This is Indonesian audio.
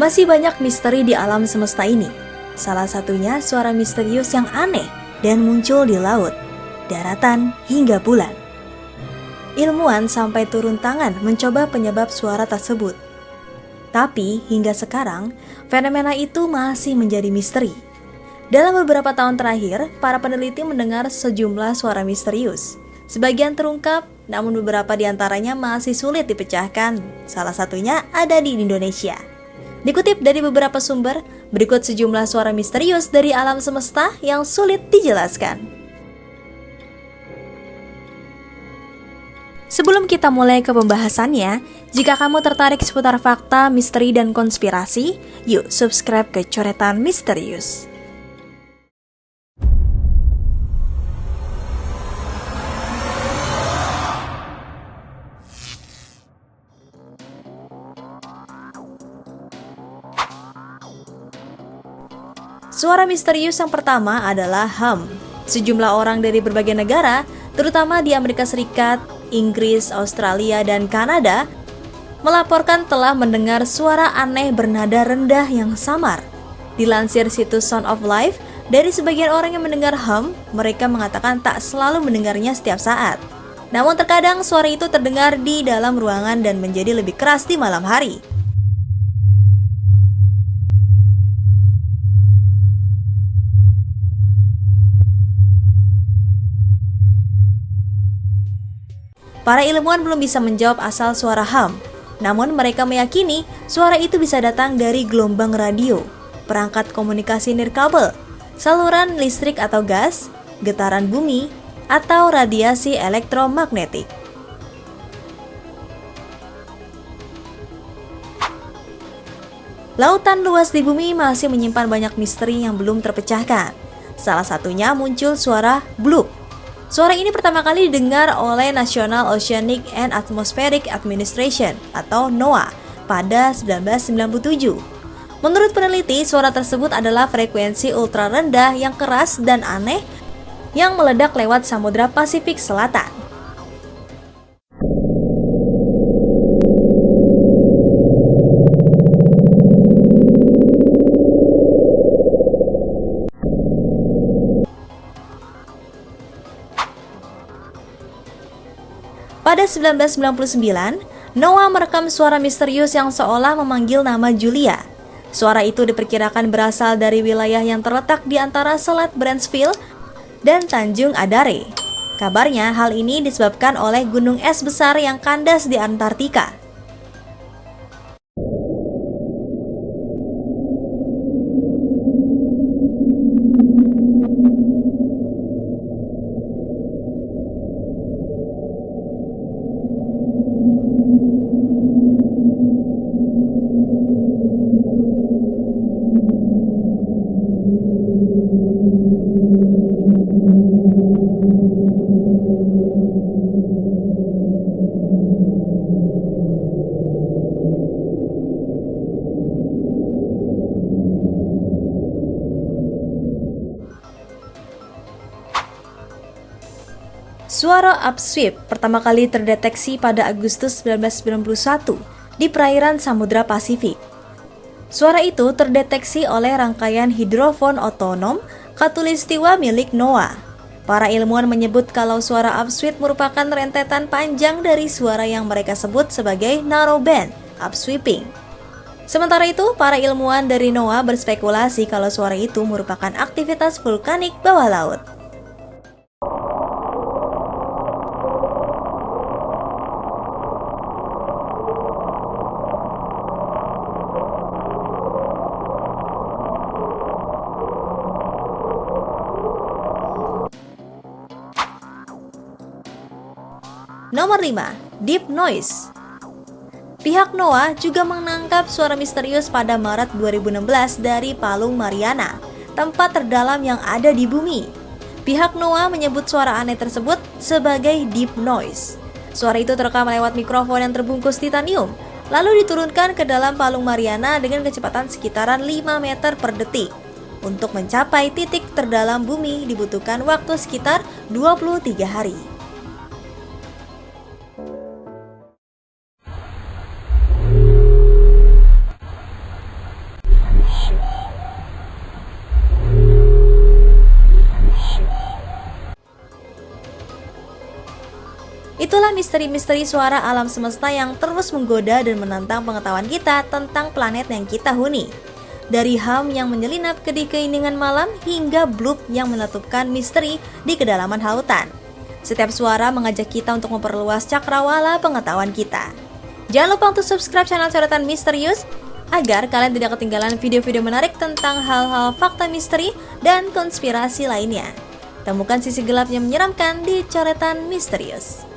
Masih banyak misteri di alam semesta ini. Salah satunya suara misterius yang aneh dan muncul di laut, daratan, hingga bulan. Ilmuwan sampai turun tangan mencoba penyebab suara tersebut. Tapi hingga sekarang, fenomena itu masih menjadi misteri. Dalam beberapa tahun terakhir, para peneliti mendengar sejumlah suara misterius. Sebagian terungkap, namun beberapa di antaranya masih sulit dipecahkan. Salah satunya ada di Indonesia. Dikutip dari beberapa sumber, berikut sejumlah suara misterius dari alam semesta yang sulit dijelaskan. Sebelum kita mulai ke pembahasannya, jika kamu tertarik seputar fakta, misteri, dan konspirasi, yuk subscribe ke Coretan Misterius. Suara misterius yang pertama adalah hum. Sejumlah orang dari berbagai negara, terutama di Amerika Serikat, Inggris, Australia, dan Kanada, melaporkan telah mendengar suara aneh bernada rendah yang samar. Dilansir situs Sound of Life, dari sebagian orang yang mendengar hum, mereka mengatakan tak selalu mendengarnya setiap saat. Namun terkadang suara itu terdengar di dalam ruangan dan menjadi lebih keras di malam hari. Para ilmuwan belum bisa menjawab asal suara hum, namun mereka meyakini suara itu bisa datang dari gelombang radio, perangkat komunikasi nirkabel, saluran listrik atau gas, getaran bumi, atau radiasi elektromagnetik. Lautan luas di bumi masih menyimpan banyak misteri yang belum terpecahkan. Salah satunya muncul suara bloop. Suara ini pertama kali didengar oleh National Oceanic and Atmospheric Administration atau NOAA pada 1997. Menurut peneliti, suara tersebut adalah frekuensi ultra rendah yang keras dan aneh yang meledak lewat Samudra Pasifik Selatan. Pada 1999, NOAA merekam suara misterius yang seolah memanggil nama Julia. Suara itu diperkirakan berasal dari wilayah yang terletak di antara Selat Bransfield dan Tanjung Adare. Kabarnya hal ini disebabkan oleh gunung es besar yang kandas di Antartika. Suara upsweep pertama kali terdeteksi pada Agustus 1991 di perairan Samudra Pasifik. Suara itu terdeteksi oleh rangkaian hidrofon otonom khatulistiwa milik NOAA. Para ilmuwan menyebut kalau suara upsweep merupakan rentetan panjang dari suara yang mereka sebut sebagai narrowband upsweeping. Sementara itu, para ilmuwan dari NOAA berspekulasi kalau suara itu merupakan aktivitas vulkanik bawah laut. Nomor 5. Deep Noise. Pihak NOAA juga menangkap suara misterius pada Maret 2016 dari Palung Mariana, tempat terdalam yang ada di bumi. Pihak NOAA menyebut suara aneh tersebut sebagai deep noise. Suara itu terekam lewat mikrofon yang terbungkus titanium, lalu diturunkan ke dalam Palung Mariana dengan kecepatan sekitaran 5 meter per detik. Untuk mencapai titik terdalam bumi dibutuhkan waktu sekitar 23 hari. Itulah misteri-misteri suara alam semesta yang terus menggoda dan menantang pengetahuan kita tentang planet yang kita huni. Dari ham yang menyelinap ke di keiningan malam hingga blub yang meletupkan misteri di kedalaman lautan. Setiap suara mengajak kita untuk memperluas cakrawala pengetahuan kita. Jangan lupa untuk subscribe channel Coretan Misterius agar kalian tidak ketinggalan video-video menarik tentang hal-hal fakta misteri dan konspirasi lainnya. Temukan sisi gelap yang menyeramkan di Coretan Misterius.